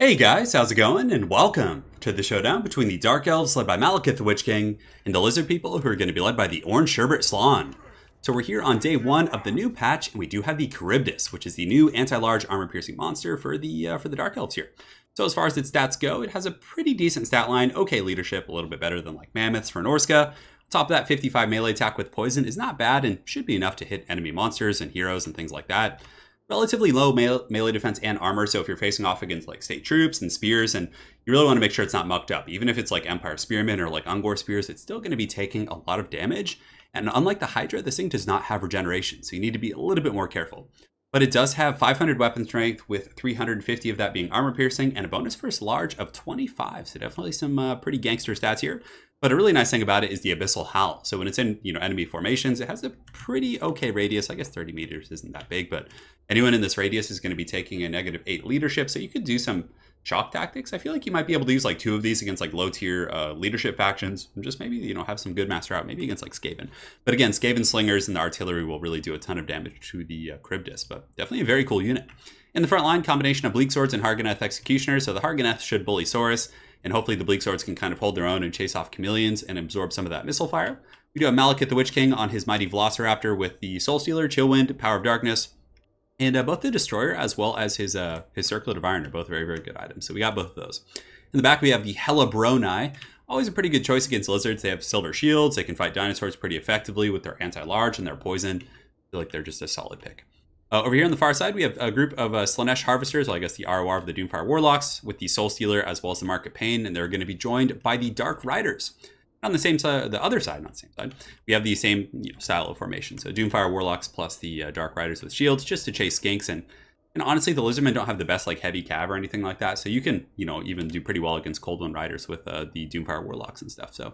Hey guys, how's it going? And welcome to the showdown between the Dark Elves led by Malekith the Witch King and the Lizard People who are going to be led by the Orange SHERBERT SLAAN. So we're here on day one of the new patch, and we do have the Charybdis, which is the new anti-large armor-piercing monster for the Dark Elves here. So as far as its stats go, it has a pretty decent stat line, okay leadership, a little bit better than like Mammoths for Norska. On top of that, 55 melee attack with poison is not bad and should be enough to hit enemy monsters and heroes and things like that. Relatively low melee defense and armor, so if you're facing off against like state troops and spears, and you really want to make sure it's not mucked up, even if it's like Empire Spearmen or like Ungor Spears, it's still going to be taking a lot of damage. And unlike the Hydra, this thing does not have regeneration, so you need to be a little bit more careful. But it does have 500 weapon strength, with 350 of that being armor piercing, and a bonus first large of 25, so definitely some pretty gangster stats here. But a really nice thing about it is the Abyssal Howl. So when it's in, enemy formations, it has a pretty okay radius. I guess 30 meters isn't that big, but anyone in this radius is going to be taking a -8 leadership. So you could do some shock tactics. I feel like you might be able to use like 2 of these against like low tier leadership factions, and just maybe, have some good master out, maybe against like Skaven. But again, Skaven slingers and the artillery will really do a ton of damage to the Charybdis, but definitely a very cool unit. In the front line, combination of Bleak Swords and Harganeth Executioners. So the Harganeth should bully Saurus, and hopefully the Bleak Swords can kind of hold their own and chase off chameleons and absorb some of that missile fire. We do have Malekith the Witch King on his mighty Velociraptor with the Soul Stealer, Chillwind, Power of Darkness, and both the Destroyer as well as his Circlet of Iron are both very, very good items. So we got both of those. In the back, we have the Hellebroni. Always a pretty good choice against lizards. They have silver shields. They can fight dinosaurs pretty effectively with their anti-large and their poison. I feel like they're just a solid pick. Over here on the far side, we have a group of Slaanesh Harvesters, well, I guess the ROR of the Doomfire Warlocks, with the Soul Stealer as well as the Mark of Pain, and they're going to be joined by the Dark Riders. On the same side, the other side, not the same side, we have the same style of formation. So Doomfire Warlocks plus the Dark Riders with shields, just to chase skinks. And honestly, the Lizardmen don't have the best like heavy cav or anything like that, so you can even do pretty well against Cold One Riders with the Doomfire Warlocks and stuff. So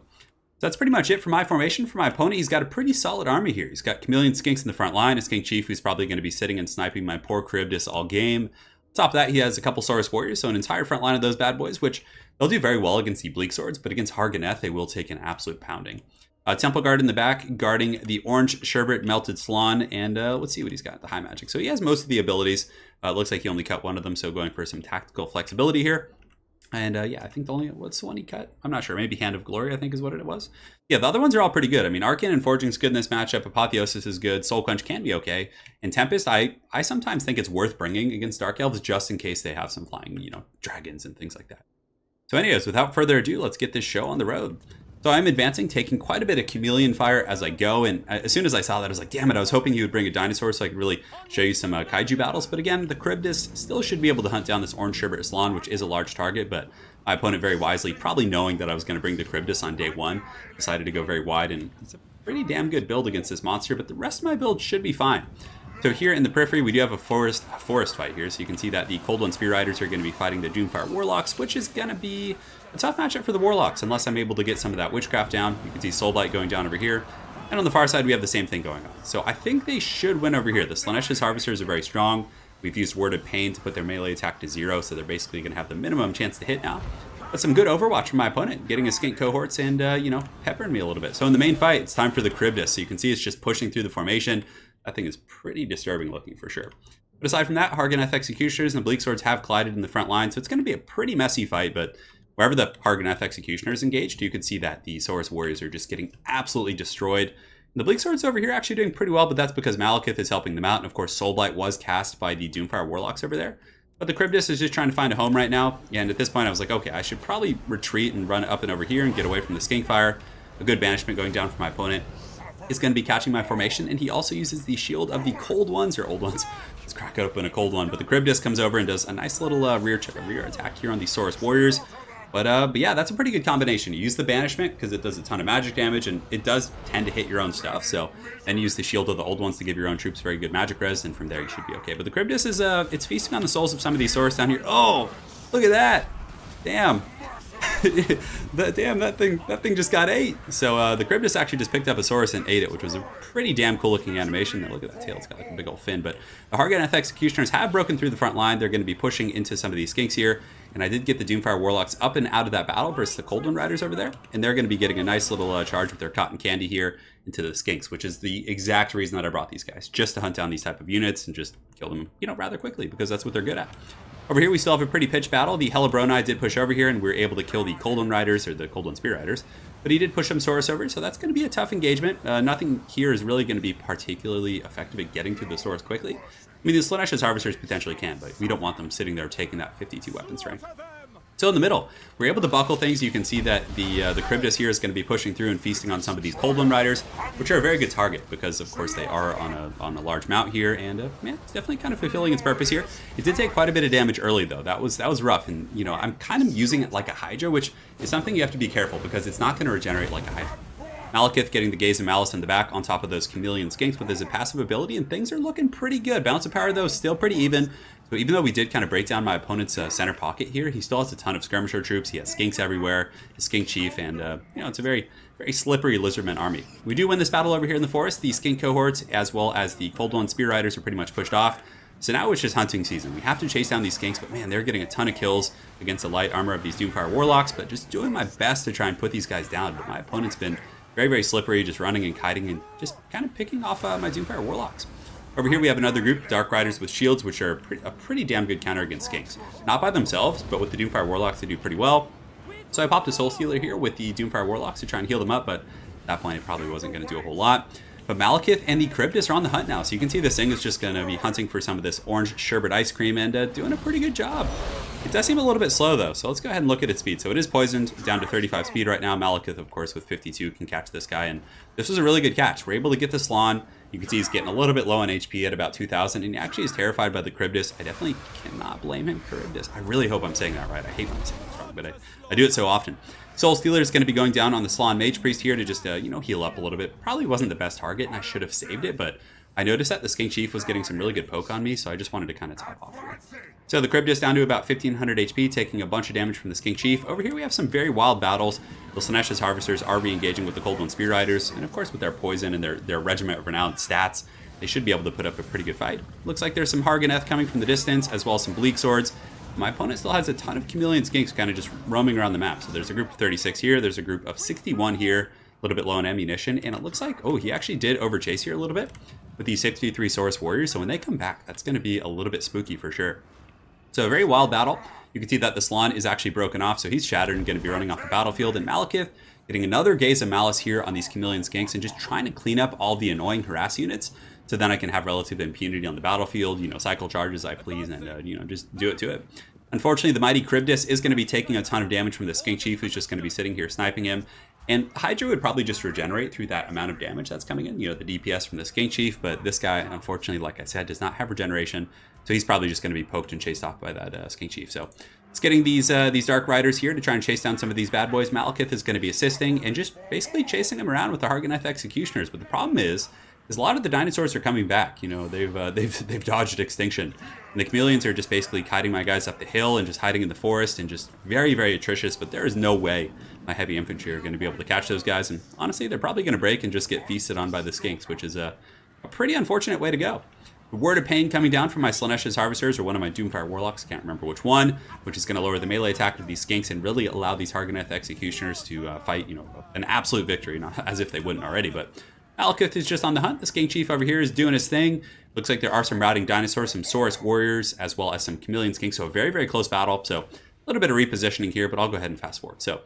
that's pretty much it for my formation. For my opponent, he's got a pretty solid army here. He's got Chameleon Skinks in the front line, a Skink Chief who's probably going to be sitting and sniping my poor Charybdis all game. On top of that, he has a couple Saurus Warriors, so an entire front line of those bad boys, which they'll do very well against the Bleak Swords, but against Harganeth, they will take an absolute pounding. Temple Guard in the back, guarding the Orange SHERBERT Melted SLAAN, and let's see what he's got, the High Magic. So he has most of the abilities. It looks like he only cut one of them, so going for some tactical flexibility here. And yeah, I think what's the one he cut? I'm not sure. Maybe Hand of Glory, I think is what it was. Yeah, the other ones are all pretty good. I mean, Arcane and Forging's good in this matchup. Apotheosis is good. Soul Quench can be okay. And Tempest, I sometimes think it's worth bringing against Dark Elves just in case they have some flying, dragons and things like that. So anyways, without further ado, let's get this show on the road. So I'm advancing, taking quite a bit of chameleon fire as I go, and as soon as I saw that, I was like, damn it, I was hoping you would bring a dinosaur so I could really show you some kaiju battles. But again, the Charybdis still should be able to hunt down this Orange SHERBERT SLAAN, which is a large target, but my opponent very wisely, probably knowing that I was going to bring the Charybdis on day one, decided to go very wide, and it's a pretty damn good build against this monster, but the rest of my build should be fine. So here in the periphery, we do have a forest fight here, so you can see that the Cold One Spear Riders are going to be fighting the Doomfire Warlocks, which is going to be a tough matchup for the Warlocks, unless I'm able to get some of that Witchcraft down. You can see Soulblight going down over here, and on the far side, we have the same thing going on. So I think they should win over here. The Slaanesh's Harvesters are very strong. We've used Worded Pain to put their melee attack to 0, so they're basically going to have the minimum chance to hit now. But some good Overwatch from my opponent, getting his Skink cohorts and, peppering me a little bit. So in the main fight, it's time for the Charybdis. So you can see it's just pushing through the formation. That thing is pretty disturbing looking for sure. But aside from that, Harganeth Executioners and the Bleak Swords have collided in the front line, so it's going to be a pretty messy fight, but wherever the Harganeth Executioners engaged, you can see that the Saurus Warriors are just getting absolutely destroyed. And the Bleak Swords over here are actually doing pretty well, but that's because Malekith is helping them out, and of course Soulblight was cast by the Doomfire Warlocks over there. But the Charybdis is just trying to find a home right now, and at this point I was like, okay, I should probably retreat and run up and over here and get away from the Skink Fire. A good banishment going down for my opponent is going to be catching my formation, and he also uses the Shield of the Cold Ones, or Old Ones. Let's crack open a Cold One, but the Charybdis comes over and does a nice little rear attack here on the Saurus Warriors. But yeah, that's a pretty good combination. You use the banishment because it does a ton of magic damage, and it does tend to hit your own stuff. So then use the Shield of the Old Ones to give your own troops very good magic res, and from there you should be okay. But the Charybdis is it's feasting on the souls of some of these Saurus down here. Oh, look at that! Damn. Damn, that thing just got ate. So the Charybdis actually just picked up a Saurus and ate it, which was a pretty damn cool looking animation. Now, look at that tail, it's got like a big old fin. But the Harganeth Executioners have broken through the front line. They're going to be pushing into some of these skinks here. And I did get the Doomfire Warlocks up and out of that battle versus the Cold One Riders over there. And they're going to be getting a nice little charge with their cotton candy here into the skinks, which is the exact reason that I brought these guys, just to hunt down these type of units and just kill them, rather quickly, because that's what they're good at. Over here, we still have a pretty pitched battle. The Hellebroni did push over here, and we were able to kill the Cold One Riders, or the Cold One Spear Riders. But he did push some Saurus over, so that's going to be a tough engagement. Nothing here is really going to be particularly effective at getting to the Saurus quickly. I mean, the Slaanesh's Harvesters potentially can, but we don't want them sitting there taking that 52 weapon strength. So in the middle, we're able to buckle things. You can see that the Charybdis here is going to be pushing through and feasting on some of these Cold One Riders, which are a very good target because, of course, they are on a large mount here, and man, it's definitely kind of fulfilling its purpose here. It did take quite a bit of damage early though. That was rough, and you know, I'm kind of using it like a Hydra, which is something you have to be careful because it's not going to regenerate like a Hydra. Malekith getting the Gaze of Malice in the back on top of those Chameleon Skinks with his passive ability, and things are looking pretty good. Balance of power though still pretty even. So even though we did kind of break down my opponent's center pocket here, he still has a ton of skirmisher troops. He has Skinks everywhere, his Skink Chief, and you know, it's a very slippery Lizardmen army. We do win this battle over here in the forest. The Skink cohorts as well as the Cold One Spear Riders are pretty much pushed off. So now it's just hunting season. We have to chase down these Skinks, but man, they're getting a ton of kills against the light armor of these Doomfire Warlocks, but just doing my best to try and put these guys down. But my opponent's been very slippery, just running and kiting and just kind of picking off my Doomfire Warlocks. Over here we have another group, Dark Riders with shields, which are a pretty damn good counter against Skinks. Not by themselves, but with the Doomfire Warlocks they do pretty well. So I popped a Soul Stealer here with the Doomfire Warlocks to try and heal them up, but at that point it probably wasn't going to do a whole lot. But Malekith and the Charybdis are on the hunt now, so you can see this thing is just going to be hunting for some of this orange sherbet ice cream and doing a pretty good job. It does seem a little bit slow though, so let's go ahead and look at its speed. So it is poisoned, down to 35 speed right now. Malekith, of course, with 52 can catch this guy, and this was a really good catch. We're able to get the SLAAN. You can see he's getting a little bit low on HP at about 2,000, and he actually is terrified by the Charybdis. I definitely cannot blame him, Charybdis. I really hope I'm saying that right. I hate when I'm saying this wrong, but I do it so often. Soul Stealer is going to be going down on the SLAAN Mage Priest here to just, you know, heal up a little bit. Probably wasn't the best target, and I should have saved it, but I noticed that the Skink Chief was getting some really good poke on me, so I just wanted to kind of top off here. So the Charybdis down to about 1,500 HP, taking a bunch of damage from the Skink Chief. Over here we have some very wild battles. The Slaanesh's Harvesters are re-engaging with the Cold One Spear Riders, and of course with their poison and their regiment of renowned stats, they should be able to put up a pretty good fight. Looks like there's some Harganeth coming from the distance, as well as some Bleak Swords. My opponent still has a ton of Chameleon Skinks kind of just roaming around the map. So there's a group of 36 here, there's a group of 61 here, a little bit low on ammunition, and it looks like, oh, he actually did overchase here a little bit with these 63 Saurus Warriors, so when they come back, that's going to be a little bit spooky for sure. So a very wild battle. You can see that the SLAAN is actually broken off, so he's shattered and going to be running off the battlefield, and Malekith getting another Gaze of Malice here on these Chameleon Skinks and just trying to clean up all the annoying harass units, so then I can have relative impunity on the battlefield, you know, cycle charges I please, and, you know, just do it to it. Unfortunately, the mighty Charybdis is going to be taking a ton of damage from the Skink Chief, who's just going to be sitting here sniping him. And Hydra would probably just regenerate through that amount of damage that's coming in, you know, the DPS from the Skink Chief, but this guy, unfortunately, like I said, does not have regeneration, so he's probably just going to be poked and chased off by that Skink Chief. So it's getting these Dark Riders here to try and chase down some of these bad boys. Malekith is going to be assisting and just basically chasing them around with the Harganeth Executioners, but the problem is a lot of the dinosaurs are coming back. You know, they've dodged extinction. And the chameleons are just basically kiting my guys up the hill and just hiding in the forest and just very atrocious, but there is no way my heavy infantry are going to be able to catch those guys. And honestly, they're probably going to break and just get feasted on by the Skinks, which is a pretty unfortunate way to go. The Word of Pain coming down from my Slaanesh's Harvesters, or one of my Doomfire Warlocks, can't remember which one, which is going to lower the melee attack of these Skinks and really allow these Harganeth Executioners to fight, you know, an absolute victory, not as if they wouldn't already, but Malekith is just on the hunt. The Skink Chief over here is doing his thing. Looks like there are some routing dinosaurs, some Saurus Warriors, as well as some Chameleon Skinks, so a very close battle. So a little bit of repositioning here, but I'll go ahead and fast forward. So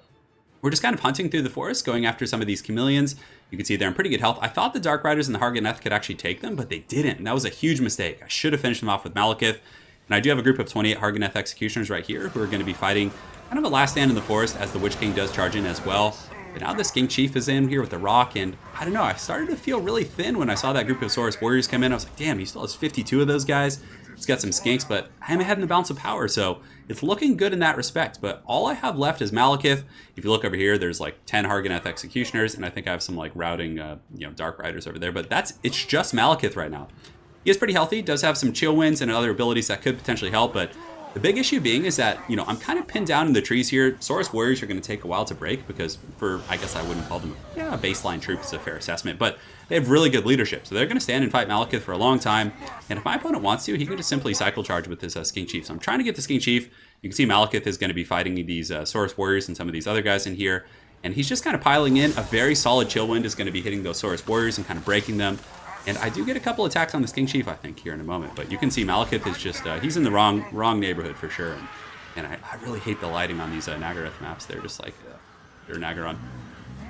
we're just kind of hunting through the forest, going after some of these Chameleons. You can see they're in pretty good health. I thought the Dark Riders and the Harganeth could actually take them, but they didn't, and that was a huge mistake. I should have finished them off with Malekith. And I do have a group of 28 Harganeth Executioners right here who are going to be fighting kind of a last stand in the forest as the Witch King does charge in as well. But now the Skink Chief is in here with the rock, and I don't know, I started to feel really thin when I saw that group of Saurus Warriors come in. I was like, damn, he still has 52 of those guys. He's got some Skinks, but I am ahead in the balance of power, so it's looking good in that respect. But all I have left is Malekith. If you look over here, there's like 10 Harganeth Executioners, and I think I have some like routing, you know, Dark Riders over there. But it's just Malekith right now. He is pretty healthy, does have some chill winds and other abilities that could potentially help, but the big issue being is that, you know, I'm kind of pinned down in the trees here. Saurus Warriors are going to take a while to break because I guess I wouldn't call them, yeah, a baseline troop is a fair assessment, but they have really good leadership. So they're going to stand and fight Malekith for a long time. And if my opponent wants to, he can just simply cycle charge with this Skink Chief. So I'm trying to get the Skink Chief. You can see Malekith is going to be fighting these Saurus Warriors and some of these other guys in here. And he's just kind of piling in. A very solid chill wind is going to be hitting those Saurus Warriors and kind of breaking them. And I do get a couple attacks on the King Chief, I think, here in a moment. But you can see Malekith is just, he's in the wrong neighborhood for sure. And I really hate the lighting on these Nagaroth maps. They're just like, they're Nagaron.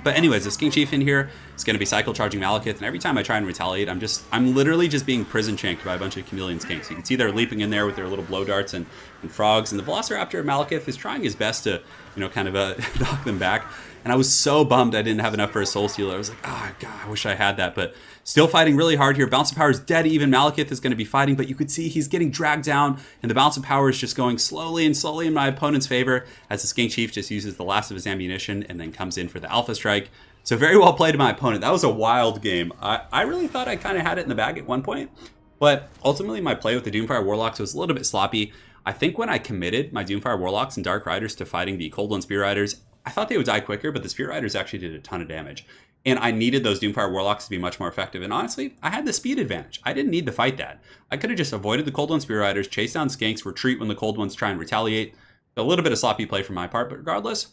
But anyways, this King Chief in here is going to be cycle charging Malekith. And every time I try and retaliate, I'm literally just being prison chanked by a bunch of Chameleon Skinks. You can see they're leaping in there with their little blow darts and frogs. And the Velociraptor Malekith is trying his best to, you know, kind of knock them back. And I was so bummed I didn't have enough for a Soul Stealer. I was like, oh, God, I wish I had that. But still fighting really hard here. Balance of Power is dead even. Malekith is going to be fighting, but you could see he's getting dragged down, and the Balance of Power is just going slowly and slowly in my opponent's favor as the Skink Chief just uses the last of his ammunition and then comes in for the Alpha Strike. So very well played to my opponent. That was a wild game. I really thought I kind of had it in the bag at one point, but ultimately my play with the Doomfire Warlocks was a little bit sloppy. I think when I committed my Doomfire Warlocks and Dark Riders to fighting the Cold One Spear Riders, I thought they would die quicker, but the Spear Riders actually did a ton of damage. And I needed those Doomfire Warlocks to be much more effective. And honestly, I had the speed advantage. I didn't need to fight that. I could have just avoided the Cold One Spear Riders, chase down Skanks, retreat when the Cold Ones try and retaliate. A little bit of sloppy play from my part, but regardless,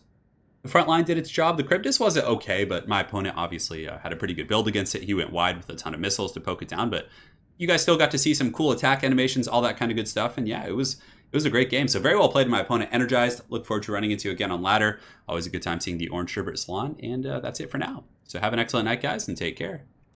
the front line did its job. The Cryptus wasn't okay, but my opponent obviously had a pretty good build against it. He went wide with a ton of missiles to poke it down, but you guys still got to see some cool attack animations, all that kind of good stuff. And yeah, it was a great game. So very well played to my opponent. Energized. Look forward to running into you again on ladder. Always a good time seeing the Orange Sherbert SLAAN. And that's it for now. So have an excellent night, guys, and take care.